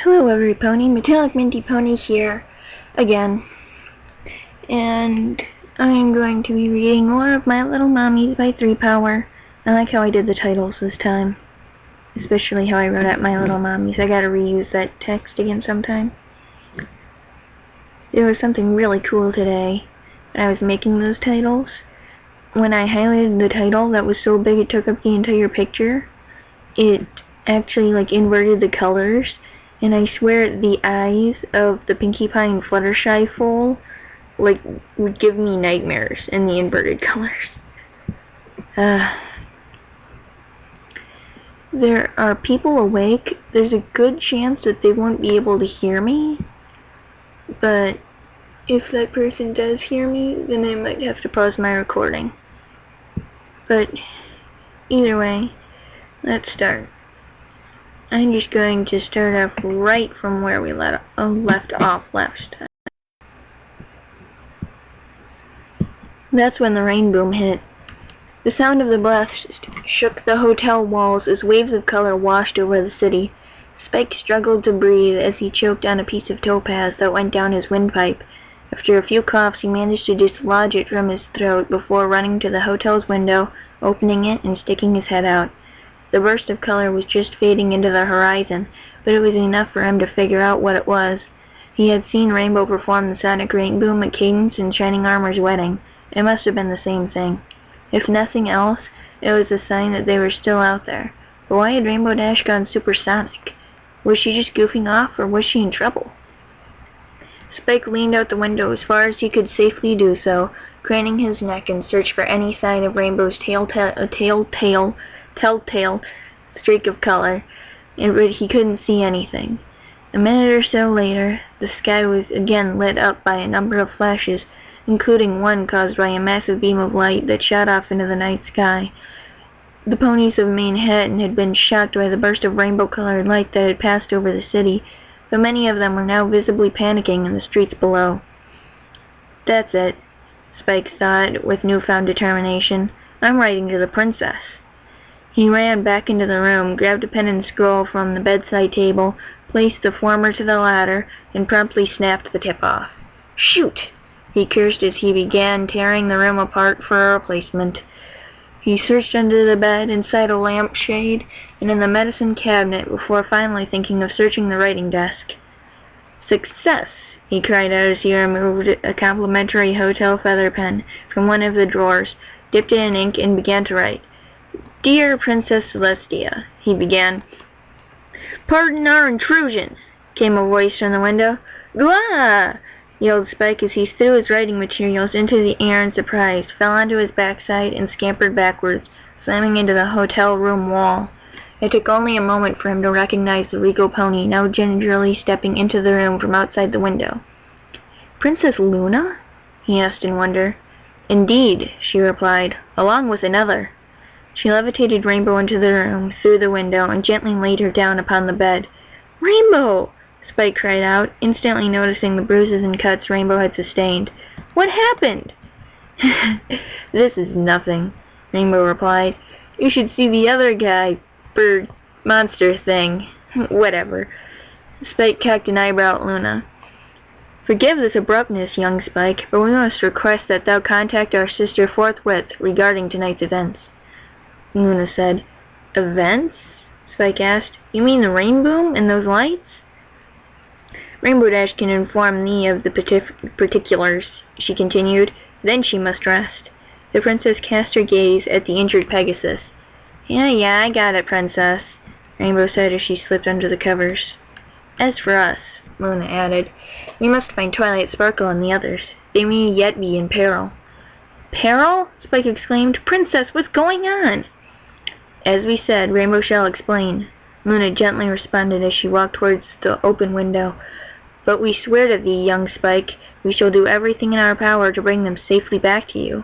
Hello every pony, Metallic Minty Pony here again, and I am going to be reading more of My Little Mommies by 3 Power. I like how I did the titles this time, especially how I wrote out My Little Mommies. I gotta reuse that text again sometime. There was something really cool today when I was making those titles. When I highlighted the title that was so big it took up the entire picture, it actually inverted the colors. And I swear the eyes of the Pinkie Pie and Fluttershy foal would give me nightmares in the inverted colors. There are people awake. There's a good chance that they won't be able to hear me. But if that person does hear me, then I might have to pause my recording. But either way, let's start. I'm just going to start off right from where we left off last time. That's when the rain boom hit. The sound of the blast shook the hotel walls as waves of color washed over the city. Spike struggled to breathe as he choked on a piece of topaz that went down his windpipe. After a few coughs, he managed to dislodge it from his throat before running to the hotel's window, opening it, and sticking his head out. The burst of color was just fading into the horizon, but it was enough for him to figure out what it was. He had seen Rainbow perform the sonic rain boom at Cadence and Shining Armor's wedding. It must have been the same thing. If nothing else, it was a sign that they were still out there. But why had Rainbow Dash gone supersonic? Was she just goofing off, or was she in trouble? Spike leaned out the window as far as he could safely do so, craning his neck in search for any sign of Rainbow's telltale streak of color, but he couldn't see anything. A minute or so later, the sky was again lit up by a number of flashes, including one caused by a massive beam of light that shot off into the night sky. The ponies of Manhattan had been shocked by the burst of rainbow-colored light that had passed over the city, but many of them were now visibly panicking in the streets below. That's it, Spike thought with newfound determination. I'm writing to the princess. He ran back into the room, grabbed a pen and scroll from the bedside table, placed the former to the latter, and promptly snapped the tip off. Shoot! He cursed as he began tearing the room apart for a replacement. He searched under the bed, inside a lampshade, and in the medicine cabinet before finally thinking of searching the writing desk. Success! He cried out as he removed a complimentary hotel feather pen from one of the drawers, dipped it in ink, and began to write. Dear Princess Celestia, he began. Pardon our intrusions, came a voice from the window. Glah! Yelled Spike as he threw his writing materials into the air in surprise, fell onto his backside, and scampered backwards, slamming into the hotel room wall. It took only a moment for him to recognize the regal pony, now gingerly stepping into the room from outside the window. Princess Luna? He asked in wonder. Indeed, she replied, along with another. She levitated Rainbow into the room, through the window, and gently laid her down upon the bed. Rainbow! Spike cried out, instantly noticing the bruises and cuts Rainbow had sustained. What happened? This is nothing, Rainbow replied. You should see the other guy, bird, monster thing. Whatever. Spike cocked an eyebrow at Luna. Forgive this abruptness, young Spike, but we must request that thou contact our sister forthwith regarding tonight's events. Luna said. Events? Spike asked. You mean the rain boom and those lights? Rainbow Dash can inform thee of the particulars, she continued. Then she must rest. The princess cast her gaze at the injured Pegasus. Yeah, I got it, princess, Rainbow said as she slipped under the covers. As for us, Luna added, we must find Twilight Sparkle and the others. They may yet be in peril. Peril? Spike exclaimed. Princess, what's going on? As we said, Rainbow shall explain, Luna gently responded as she walked towards the open window. But we swear to thee, young Spike, we shall do everything in our power to bring them safely back to you.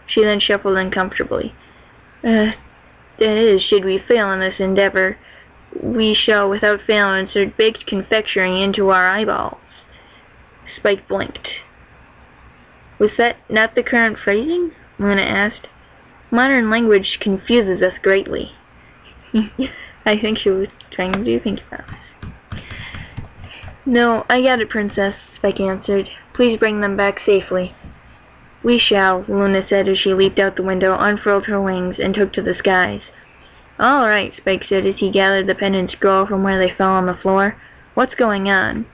She then shuffled uncomfortably. That is, should we fail in this endeavor, we shall without fail insert baked confectionery into our eyeballs. Spike blinked. Was that not the current phrasing? Luna asked. Modern language confuses us greatly. I think she was trying to think about this. No, I got it, Princess, Spike answered. Please bring them back safely. We shall, Luna said as she leaped out the window, unfurled her wings, and took to the skies. All right, Spike said as he gathered the pen and scroll from where they fell on the floor. What's going on?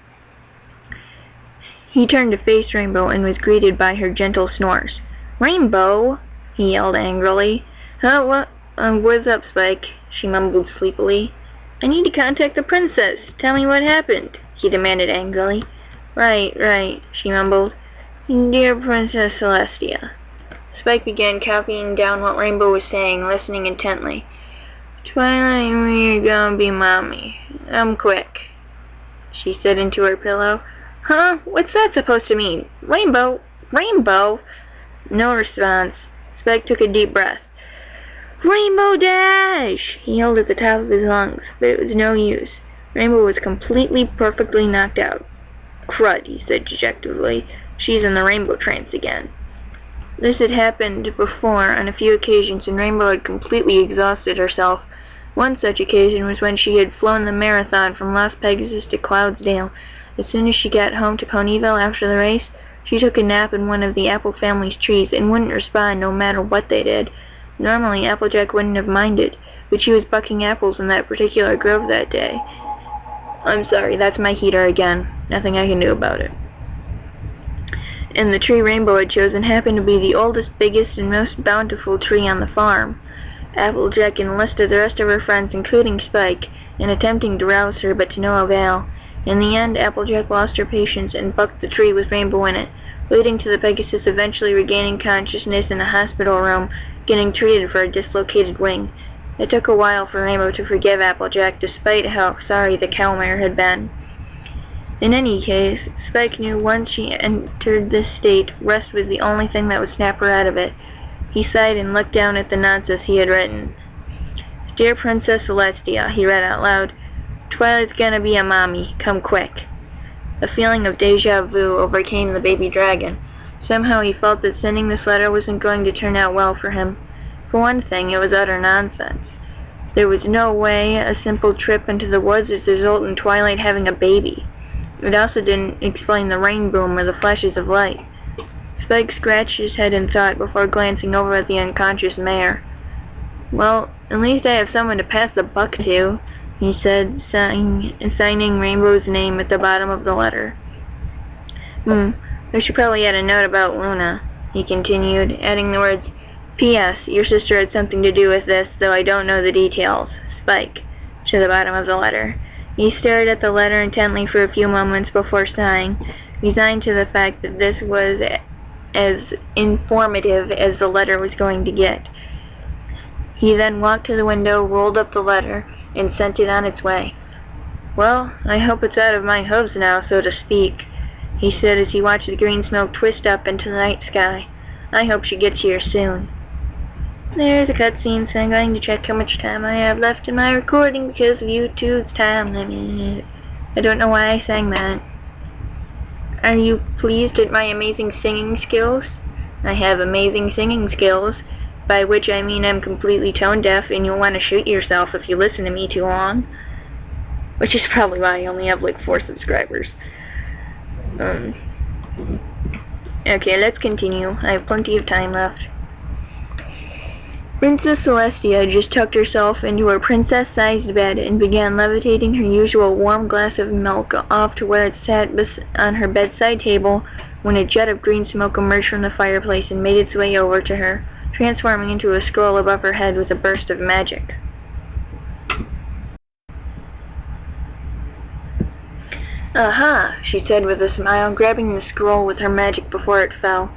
He turned to face Rainbow and was greeted by her gentle snores. Rainbow! He yelled angrily. What's up, Spike? She mumbled sleepily. I need to contact the princess. Tell me what happened, he demanded angrily. Right, she mumbled. Dear Princess Celestia. Spike began copying down what Rainbow was saying, listening intently. Twilight, we're gonna be mommy. I'm quick, she said into her pillow. Huh? What's that supposed to mean? Rainbow? Rainbow? No response. Spike took a deep breath. Rainbow Dash! He yelled at the top of his lungs, but it was no use. Rainbow was completely, perfectly knocked out. Crud, he said dejectedly. She's in the rainbow trance again. This had happened before on a few occasions, and Rainbow had completely exhausted herself. One such occasion was when she had flown the marathon from Las Pegasus to Cloudsdale. As soon as she got home to Ponyville after the race, she took a nap in one of the Apple family's trees and wouldn't respond no matter what they did. Normally, Applejack wouldn't have minded, but she was bucking apples in that particular grove that day. I'm sorry, that's my heater again. Nothing I can do about it. And the tree Rainbow had chosen happened to be the oldest, biggest, and most bountiful tree on the farm. Applejack enlisted the rest of her friends, including Spike, in attempting to rouse her, but to no avail. In the end, Applejack lost her patience and bucked the tree with Rainbow in it, leading to the Pegasus eventually regaining consciousness in a hospital room, getting treated for a dislocated wing. It took a while for Rainbow to forgive Applejack, despite how sorry the cowmare had been. In any case, Spike knew once she entered this state, rest was the only thing that would snap her out of it. He sighed and looked down at the nonsense he had written. Dear Princess Celestia, he read out loud. Twilight's gonna be a mommy. Come quick. A feeling of deja vu overcame the baby dragon. Somehow he felt that sending this letter wasn't going to turn out well for him. For one thing, it was utter nonsense. There was no way a simple trip into the woods would result in Twilight having a baby. It also didn't explain the rain boom or the flashes of light. Spike scratched his head in thought before glancing over at the unconscious mare. Well, at least I have someone to pass the buck to, he said, signing Rainbow's name at the bottom of the letter. I should probably add a note about Luna, he continued, adding the words, P.S. Your sister had something to do with this, though I don't know the details. Spike, to the bottom of the letter. He stared at the letter intently for a few moments before sighing, resigned to the fact that this was as informative as the letter was going to get. He then walked to the window, rolled up the letter, and sent it on its way. Well, I hope it's out of my hooves now, so to speak, he said as he watched the green smoke twist up into the night sky. I hope she gets here soon. There's a cutscene, so I'm going to check how much time I have left in my recording because of YouTube's time limit. I don't know why I sang that. Are you pleased at my amazing singing skills? I have amazing singing skills, by which I mean I'm completely tone deaf and you'll want to shoot yourself if you listen to me too long. Which is probably why I only have like 4 subscribers. Okay, let's continue. I have plenty of time left. Princess Celestia just tucked herself into her princess-sized bed and began levitating her usual warm glass of milk off to where it sat on her bedside table when a jet of green smoke emerged from the fireplace and made its way over to her, transforming into a scroll above her head with a burst of magic. Aha, she said with a smile, grabbing the scroll with her magic before it fell.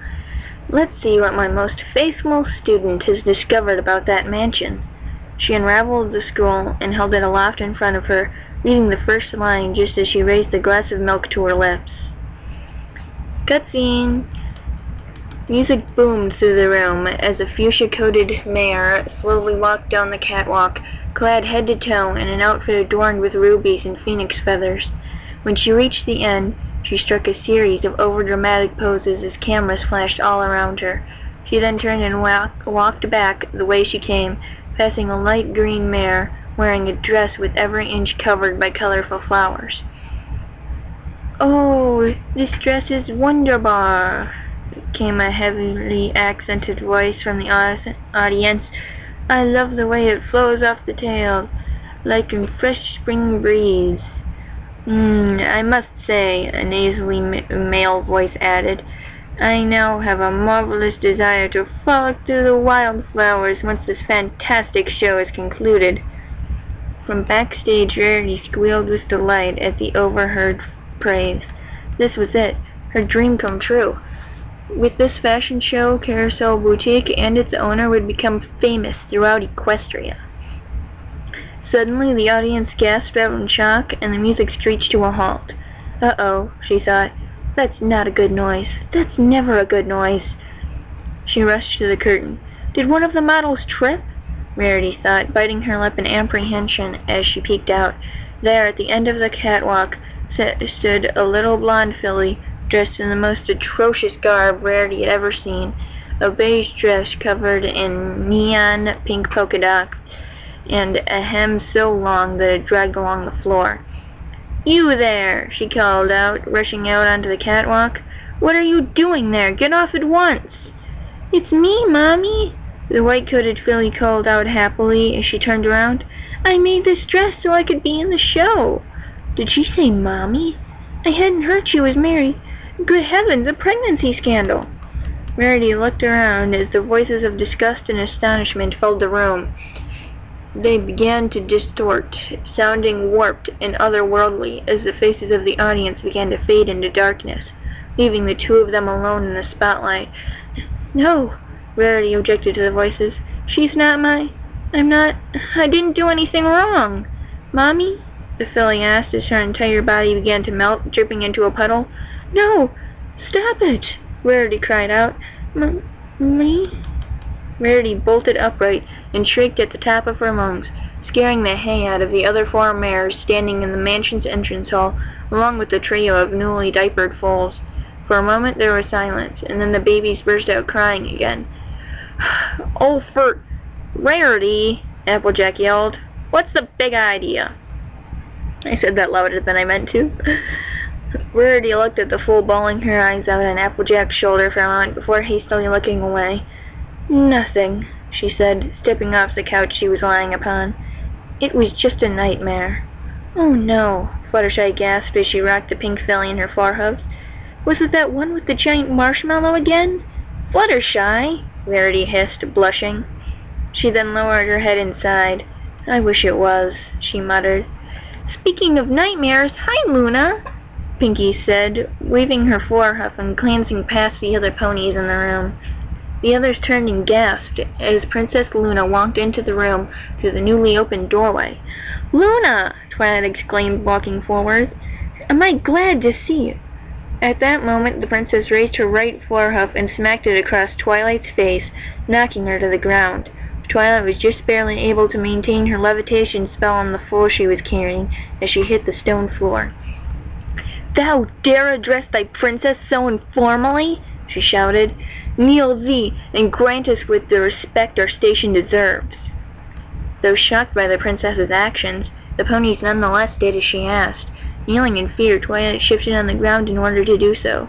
Let's see what my most faithful student has discovered about that mansion. She unraveled the scroll and held it aloft in front of her, reading the first line just as she raised the glass of milk to her lips. Cutscene! Music boomed through the room as a fuchsia-coated mare slowly walked down the catwalk, clad head to toe in an outfit adorned with rubies and phoenix feathers. When she reached the end, she struck a series of overdramatic poses as cameras flashed all around her. She then turned and walked back the way she came, passing a light green mare wearing a dress with every inch covered by colorful flowers. "Oh, this dress is wunderbar," came a heavily accented voice from the audience. "I love the way it flows off the tail, like a fresh spring breeze." I must say," a nasally male voice added, "I now have a marvelous desire to frolic through the wildflowers once this fantastic show is concluded." From backstage, Rarity squealed with delight at the overheard praise. This was it, her dream come true. With this fashion show, Carousel Boutique and its owner would become famous throughout Equestria. Suddenly, the audience gasped out in shock, and the music screeched to a halt. "Uh-oh," she thought. "That's not a good noise. That's never a good noise." She rushed to the curtain. "Did one of the models trip?" Rarity thought, biting her lip in apprehension as she peeked out. There, at the end of the catwalk, stood a little blonde filly, dressed in the most atrocious garb Rarity had ever seen. A beige dress covered in neon pink polka dots, and a hem so long that it dragged along the floor. "You there!" she called out, rushing out onto the catwalk. "What are you doing there? Get off at once!" "It's me, Mommy," the white-coated filly called out happily as she turned around. "I made this dress so I could be in the show." "Did she say Mommy? I hadn't heard she was married. Good heavens, a pregnancy scandal!" Rarity looked around as the voices of disgust and astonishment filled the room. They began to distort, sounding warped and otherworldly as the faces of the audience began to fade into darkness, leaving the two of them alone in the spotlight. "No," Rarity objected to the voices. I didn't do anything wrong." "Mommy?" the filly asked as her entire body began to melt, dripping into a puddle. "No! Stop it!" Rarity cried out. "Me?" Rarity bolted upright and shrieked at the top of her lungs, scaring the hay out of the other four mares standing in the mansion's entrance hall, along with the trio of newly diapered foals. For a moment there was silence, and then the babies burst out crying again. "Oh, for Rarity!" Applejack yelled. "What's the big idea?" I said that louder than I meant to. Rarity looked at the fool, bawling her eyes out on Applejack's shoulder for a moment before hastily looking away. "Nothing," she said, stepping off the couch she was lying upon. "It was just a nightmare." "Oh no," Fluttershy gasped as she rocked the pink filly in her forehoofs. "Was it that one with the giant marshmallow again?" "Fluttershy!" Rarity hissed, blushing. She then lowered her head and sighed. "I wish it was," she muttered. "Speaking of nightmares, hi, Luna," Pinkie said, waving her forehoof and glancing past the other ponies in the room. The others turned and gasped as Princess Luna walked into the room through the newly opened doorway. "Luna!" Twilight exclaimed, walking forward. "Am I glad to see you!" At that moment, the princess raised her right forehoof and smacked it across Twilight's face, knocking her to the ground. Twilight was just barely able to maintain her levitation spell on the foal she was carrying as she hit the stone floor. "Thou dare address thy princess so informally?" she shouted. "Kneel thee, and grant us with the respect our station deserves." Though shocked by the princess's actions, the ponies nonetheless did as she asked. Kneeling in fear, Twilight shifted on the ground in order to do so.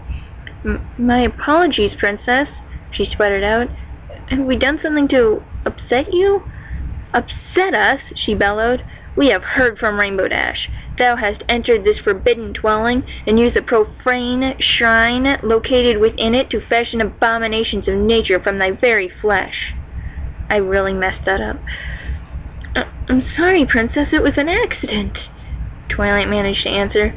My apologies, Princess," she sputtered out. "Have we done something to upset you?" "Upset us?" she bellowed. "We have heard from Rainbow Dash. Thou hast entered this forbidden dwelling and used a profane shrine located within it to fashion abominations of nature from thy very flesh." I really messed that up. I'm sorry, Princess. It was an accident," Twilight managed to answer.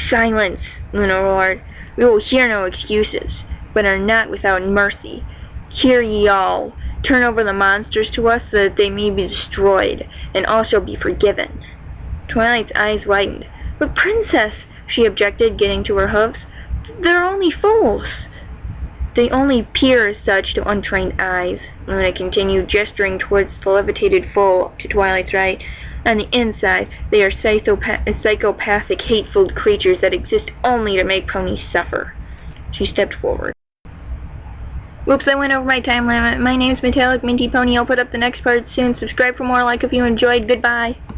"Silence!" Luna roared. "We will hear no excuses, but are not without mercy. Hear ye all. Turn over the monsters to us so that they may be destroyed, and also be forgiven." Twilight's eyes widened. "But Princess," she objected, getting to her hoofs, "they're only foals." "They only appear as such to untrained eyes," Luna continued, gesturing towards the levitated foal to Twilight's right. "On the inside, they are psychopathic, hate-filled creatures that exist only to make ponies suffer." She stepped forward. Whoops, I went over my time limit. My name's Metallic Minty Pony. I'll put up the next part soon. Subscribe for more. Like if you enjoyed. Goodbye.